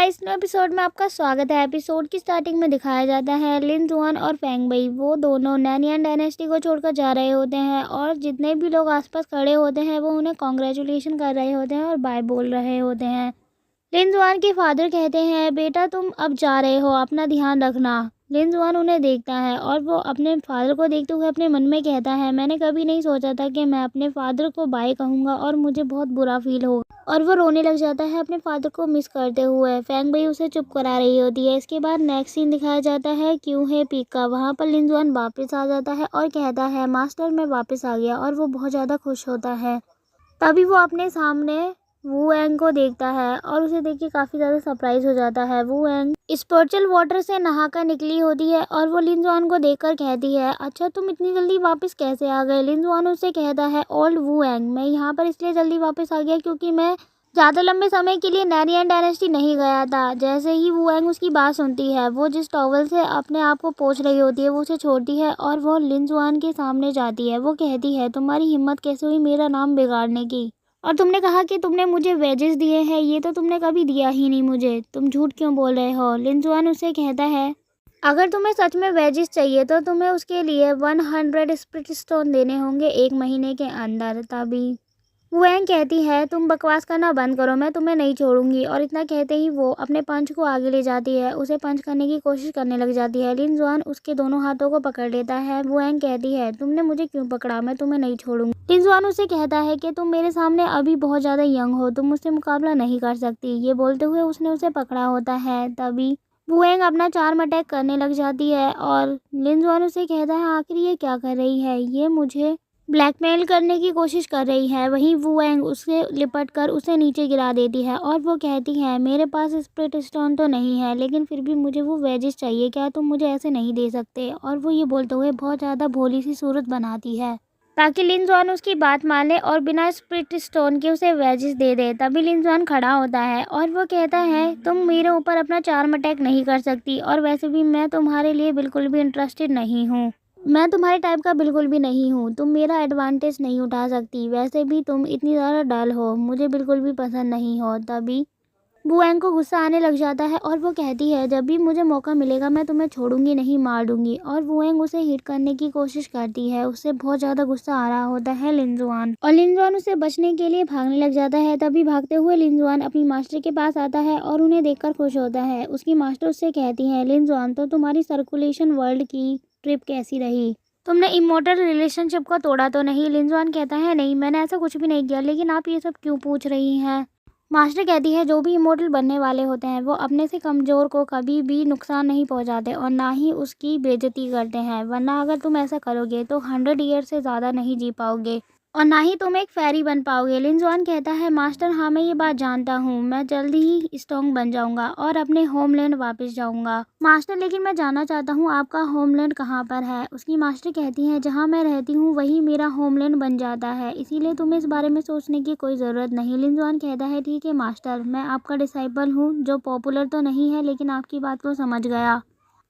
Guys, new episode में आपका स्वागत है। एपिसोड की स्टार्टिंग में दिखाया जाता है लिन जुआन और फेंग बई, वो दोनों नैनियन डायनेस्टी को छोड़कर जा रहे होते हैं और जितने भी लोग आसपास खड़े होते हैं वो उन्हें कॉन्ग्रेचुलेशन कर रहे होते हैं और बाय बोल रहे होते हैं। लिन जुआन के फादर कहते हैं, बेटा तुम अब जा रहे हो, अपना ध्यान रखना। लिन जुआन उन्हें देखता है और वो अपने फादर को देखते हुए अपने मन में कहता है, मैंने कभी नहीं सोचा था कि मैं अपने फादर को बाय कहूँगा और मुझे बहुत बुरा फील होगा। और वो रोने लग जाता है अपने फादर को मिस करते हुए। फेंग बई उसे चुप करा रही होती है। इसके बाद नेक्स्ट सीन दिखाया जाता है क्यों है पीक का। वहाँ पर लिन जुआन वापस आ जाता है और कहता है, मास्टर मैं वापस आ गया, और वो बहुत ज़्यादा खुश होता है। तभी वो अपने सामने वू एंग को देखता है और उसे देख के काफ़ी ज़्यादा सरप्राइज हो जाता है। वू एंग स्पिरिचुअल वाटर से नहाकर निकली होती है और वो लिन जुआन को देखकर कहती है, अच्छा तुम इतनी जल्दी वापस कैसे आ गए। लिन जुआन उससे कहता है, ओल्ड वू एंग, मैं यहाँ पर इसलिए जल्दी वापस आ गया क्योंकि मैं ज़्यादा लंबे समय के लिए नैनियन डायनेस्टी नहीं गया था। जैसे ही वू एंग उसकी बात सुनती है, वो जिस टॉवल से अपने आप को पोंछ रही होती है वो उसे छोड़ती है और वो लिन जुआन के सामने जाती है। वो कहती है, तुम्हारी हिम्मत कैसे हुई मेरा नाम बिगाड़ने की, और तुमने कहा कि तुमने मुझे वेजेस दिए हैं, ये तो तुमने कभी दिया ही नहीं मुझे, तुम झूठ क्यों बोल रहे हो। लिन जुआन उसे कहता है, अगर तुम्हें सच में वेजेस चाहिए तो तुम्हें उसके लिए 100 स्पिरिट स्टोन देने होंगे 1 महीने के अंदर। तभी वू एंग कहती है, तुम बकवास करना बंद करो, मैं तुम्हें नहीं छोड़ूंगी। और इतना कहते ही वो अपने पंच को आगे ले जाती है, उसे पंच करने की कोशिश करने लग जाती है। लिन जुआन उसके दोनों हाथों को पकड़ लेता है। वू एंग कहती है, तुमने मुझे क्यों पकड़ा, मैं तुम्हें नहीं छोड़ूंगी। लिन जुआन उसे कहता है कि तुम मेरे सामने अभी बहुत ज़्यादा यंग हो, तुम मुझसे मुकाबला नहीं कर सकती। ये बोलते हुए उसने उसे पकड़ा होता है। तभी वू एंग अपना चार्म अटैक करने लग जाती है और लिन जुआन उसे कहता है, आखिर ये क्या कर रही है, ये मुझे ब्लैकमेल करने की कोशिश कर रही है। वहीं वू एंग उससे लिपट कर उसे नीचे गिरा देती है और वो कहती है, मेरे पास स्पिरिट स्टोन तो नहीं है लेकिन फिर भी मुझे वो वेजेस चाहिए, क्या तुम मुझे ऐसे नहीं दे सकते। और वो ये बोलते हुए बहुत ज़्यादा भोली सी सूरत बनाती है ताकि लिन जुआन उसकी बात मान ले और बिना स्पिरिट स्टोन के उसे वेजेस दे दे। तभी लिन जुआन खड़ा होता है और वो कहता है, तुम मेरे ऊपर अपना चार्म अटैक नहीं कर सकती, और वैसे भी मैं तुम्हारे लिए बिल्कुल भी इंटरेस्टेड नहीं हूँ, मैं तुम्हारे टाइप का बिल्कुल भी नहीं हूँ, तुम मेरा एडवांटेज नहीं उठा सकती। वैसे भी तुम इतनी ज़्यादा डल हो, मुझे बिल्कुल भी पसंद नहीं हो। तभी वू एंग को गुस्सा आने लग जाता है और वो कहती है, जब भी मुझे मौका मिलेगा मैं तुम्हें छोड़ूंगी नहीं, मार दूंगी। और वू एंग उसे हिट करने की कोशिश करती है। उससे बहुत ज़्यादा गुस्सा आ रहा होता है लिन जुआन, और लिन जुआन उसे बचने के लिए भागने लग जाता है। तभी भागते हुए लिन जुआन अपनी मास्टर के पास आता है और उन्हें देखकर खुश होता है। उसकी मास्टर उससे कहती है, लिन जुआन, तो तुम्हारी सर्कुलेशन वर्ल्ड की ट्रिप कैसी रही, तुमने इमोर्टल रिलेशनशिप को तोड़ा तो नहीं। लिन जुआन कहता है, नहीं मैंने ऐसा कुछ भी नहीं किया, लेकिन आप ये सब क्यों पूछ रही हैं। मास्टर कहती है, जो भी इमोर्टल बनने वाले होते हैं वो अपने से कमज़ोर को कभी भी नुकसान नहीं पहुंचाते और ना ही उसकी बेइज्जती करते हैं, वरना अगर तुम ऐसा करोगे तो 100 ईयर से ज़्यादा नहीं जी पाओगे और ना ही तुम एक फेरी बन पाओगे। लिन जुआन कहता है, मास्टर हाँ मैं ये बात जानता हूँ, मैं जल्दी ही स्ट्रॉन्ग बन जाऊँगा और अपने होमलैंड वापस जाऊँगा। मास्टर लेकिन मैं जानना चाहता हूँ आपका होमलैंड कहाँ पर है। उसकी मास्टर कहती है, जहाँ मैं रहती हूँ वही मेरा होमलैंड बन जाता है, इसीलिए तुम्हें इस बारे में सोचने की कोई ज़रूरत नहीं। लिन जुआन कहता है, ठीक है मास्टर, मैं आपका डिसाइपल हूँ जो पॉपुलर तो नहीं है लेकिन आपकी बात को समझ गया,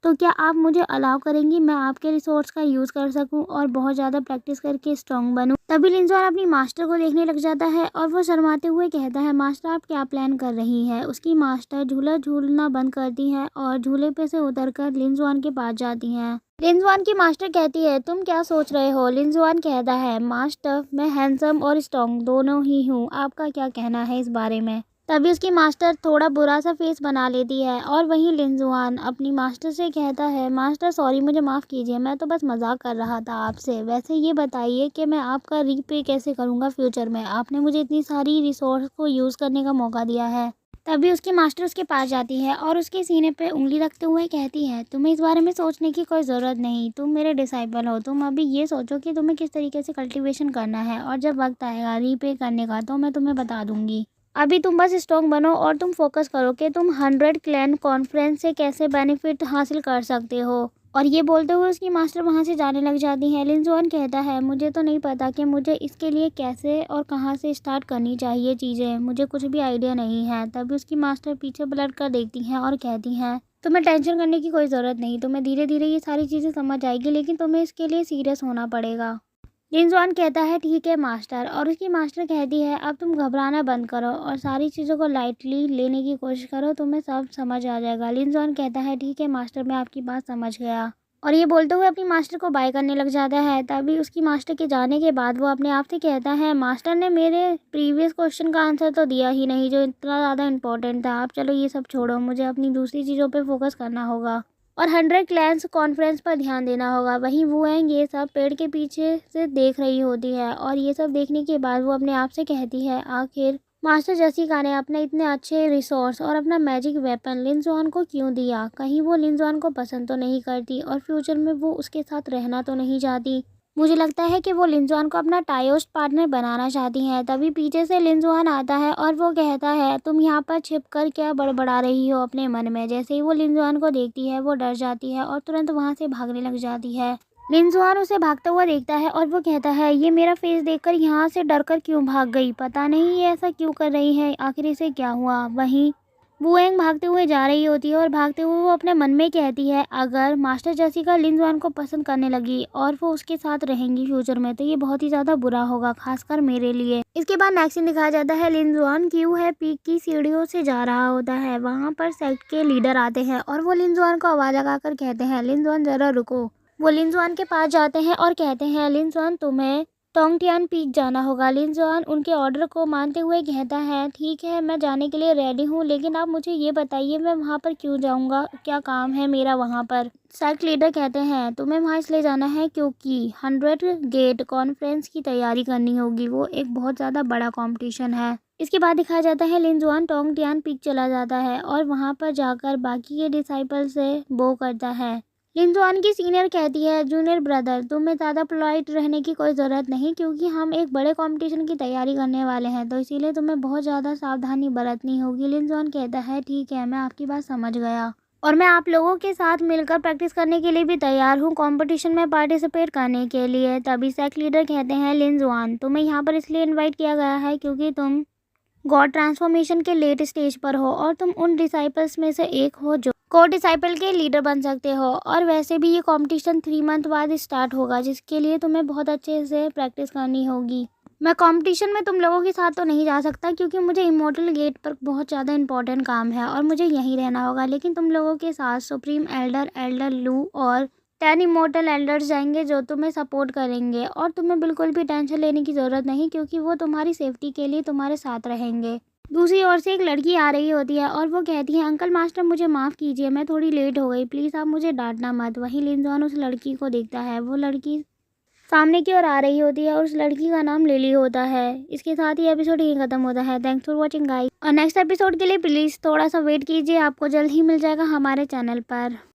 तो क्या आप मुझे अलाउ करेंगी मैं आपके रिसोर्स का यूज़ कर सकूं और बहुत ज़्यादा प्रैक्टिस करके स्ट्रॉन्ग बनूं। तभी लिन जुआन अपनी मास्टर को देखने लग जाता है और वो शर्माते हुए कहता है, मास्टर आप क्या प्लान कर रही हैं। उसकी मास्टर झूला झूलना बंद करती है और झूले पे से उतरकर लिन जुआन के पास जाती हैं। लिन जुआन की मास्टर कहती है, तुम क्या सोच रहे हो। लिन जुआन कहता है, मास्टर मैं हैंडसम और स्ट्रॉन्ग दोनों ही हूँ, आपका क्या कहना है इस बारे में। तभी उसकी मास्टर थोड़ा बुरा सा फेस बना लेती है और वहीं लिन जुआन अपनी मास्टर से कहता है, मास्टर सॉरी मुझे माफ़ कीजिए, मैं तो बस मजाक कर रहा था आपसे। वैसे ये बताइए कि मैं आपका रीपे कैसे करूँगा फ्यूचर में, आपने मुझे इतनी सारी रिसोर्स को यूज़ करने का मौका दिया है। तभी उसकी मास्टर उसके पास जाती है और उसके सीने पे उंगली रखते हुए कहती है, तुम्हें इस बारे में सोचने की कोई ज़रूरत नहीं, तुम मेरे डिसाइपल हो, तुम अभी ये सोचो कि तुम्हें किस तरीके से कल्टीवेशन करना है और जब वक्त आएगा रीपे करने का तो मैं तुम्हें बता दूंगी। अभी तुम बस स्ट्रॉन्ग बनो और तुम फोकस करो कि तुम 100 क्लैन कॉन्फ्रेंस से कैसे बेनिफिट हासिल कर सकते हो। और ये बोलते हुए उसकी मास्टर वहाँ से जाने लग जाती है। लिन जुआन कहता है, मुझे तो नहीं पता कि मुझे इसके लिए कैसे और कहाँ से स्टार्ट करनी चाहिए चीज़ें, मुझे कुछ भी आइडिया नहीं है। तभी उसकी मास्टर पीछे पलट कर देखती हैं और कहती हैं, तुम्हें टेंशन करने की कोई ज़रूरत नहीं, तुम्हें धीरे धीरे ये सारी चीज़ें समझ आएगी, लेकिन तुम्हें इसके लिए सीरियस होना पड़ेगा। लिनजुआन कहता है ठीक है मास्टर, और उसकी मास्टर कहती है अब तुम घबराना बंद करो और सारी चीज़ों को लाइटली लेने की कोशिश करो, तुम्हें सब समझ आ जाएगा। लिनजुआन कहता है ठीक है मास्टर, मैं आपकी बात समझ गया, और ये बोलते हुए अपनी मास्टर को बाय करने लग जाता है। तभी उसकी मास्टर के जाने के बाद वो अपने आप से कहता है मास्टर ने मेरे प्रीवियस क्वेश्चन का आंसर तो दिया ही नहीं जो इतना ज़्यादा इंपॉर्टेंट था। आप चलो ये सब छोड़ो, मुझे अपनी दूसरी चीज़ों पे फोकस करना होगा और 100 क्लैंस कॉन्फ्रेंस पर ध्यान देना होगा। वहीं वुएंग ये सब पेड़ के पीछे से देख रही होती है, और ये सब देखने के बाद वो अपने आप से कहती है आखिर मास्टर जेसिका ने अपने इतने अच्छे रिसोर्स और अपना मैजिक वेपन लिनजुआन को क्यों दिया? कहीं वो लिनजुआन को पसंद तो नहीं करती और फ्यूचर में वो उसके साथ रहना तो नहीं चाहती? मुझे लगता है कि वो लिनजुआन को अपना टायोस्ट पार्टनर बनाना चाहती हैं। तभी पीछे से लिनजुआन आता है और वो कहता है तुम यहाँ पर छिप कर क्या बड़बड़ा रही हो अपने मन में? जैसे ही वो लिनजुआन को देखती है वो डर जाती है और तुरंत वहाँ से भागने लग जाती है। लिनजुआन उसे भागता हुआ देखता है और वो कहता है ये मेरा फेस देखकर यहाँ से डरकर क्यों भाग गई? पता नहीं ये ऐसा क्यों कर रही है, आखिर इसे क्या हुआ? वहीं वुएंग भागते हुए जा रही होती है और भागते हुए वो अपने मन में कहती है अगर मास्टर जेसिका लिनजुआन को पसंद करने लगी और वो उसके साथ रहेंगी फ्यूचर में तो ये बहुत ही ज़्यादा बुरा होगा, खासकर मेरे लिए। इसके बाद नेक्स्ट सीन दिखाया जाता है लिनजुआन क्यों है पीक की सीढ़ियों से जा रहा होता है। वहाँ पर सेक्ट के लीडर आते हैं और वो लिनजुआन को आवाज़ लगाकर कहते हैं लिनजुआन ज़रा रुको। वो लिनजुआन के पास जाते हैं और कहते हैं लिनजुआन तुम्हें टोंगटियान पीक जाना होगा। लिनजुआन उनके ऑर्डर को मानते हुए कहता है ठीक है मैं जाने के लिए रेडी हूँ, लेकिन आप मुझे ये बताइए मैं वहाँ पर क्यों जाऊँगा, क्या काम है मेरा वहाँ पर? सेक्ट लीडर कहते हैं तुम्हें वहाँ इसलिए जाना है क्योंकि 100 गेट कॉन्फ्रेंस की तैयारी करनी होगी, वो एक बहुत ज़्यादा बड़ा कॉम्पिटिशन है। इसके बाद दिखाया जाता है लिनजुआन टोंगटियान पीक चला जाता है और वहाँ पर जाकर बाकी के डिसाइपल से वो करता है। लिनजुआन की सीनियर कहती है जूनियर ब्रदर तुम्हें ज़्यादा पोलाइट रहने की कोई ज़रूरत नहीं क्योंकि हम एक बड़े कंपटीशन की तैयारी करने वाले हैं, तो इसीलिए तुम्हें बहुत ज़्यादा सावधानी बरतनी होगी। लिनजुआन कहता है ठीक है मैं आपकी बात समझ गया और मैं आप लोगों के साथ मिलकर प्रैक्टिस करने के लिए भी तैयार हूँ कंपटीशन में पार्टिसिपेट करने के लिए। तभी सेक्ट लीडर कहते हैं लिनजुआन तुम्हें यहाँ पर इसलिए इन्वाइट किया गया है क्योंकि तुम गॉड ट्रांसफॉर्मेशन के लेट स्टेज पर हो और तुम उन डिसाइपल्स में से एक हो जो को डिसाइपल के लीडर बन सकते हो, और वैसे भी ये कंपटीशन 3 मंथ बाद स्टार्ट होगा जिसके लिए तुम्हें बहुत अच्छे से प्रैक्टिस करनी होगी। मैं कंपटीशन में तुम लोगों के साथ तो नहीं जा सकता क्योंकि मुझे इमोर्टल गेट पर बहुत ज़्यादा इंपॉर्टेंट काम है और मुझे यहीं रहना होगा, लेकिन तुम लोगों के साथ सुप्रीम एल्डर लू और 10 इमोर्टल एल्डर्स जाएंगे जो तुम्हें सपोर्ट करेंगे, और तुम्हें बिल्कुल भी टेंशन लेने की ज़रूरत नहीं क्योंकि वो तुम्हारी सेफ्टी के लिए तुम्हारे साथ रहेंगे। दूसरी ओर से एक लड़की आ रही होती है और वो कहती है अंकल मास्टर मुझे माफ़ कीजिए मैं थोड़ी लेट हो गई, प्लीज़ आप मुझे डांटना मत। वहीं लिनजुआन उस लड़की को देखता है, वो लड़की सामने की ओर आ रही होती है और उस लड़की का नाम लिली होता है। इसके साथ ही एपिसोड यहीं खत्म होता है। थैंक्स फॉर वॉचिंग गाइस, और नेक्स्ट एपिसोड के लिए प्लीज़ थोड़ा सा वेट कीजिए, आपको जल्द ही मिल जाएगा हमारे चैनल पर।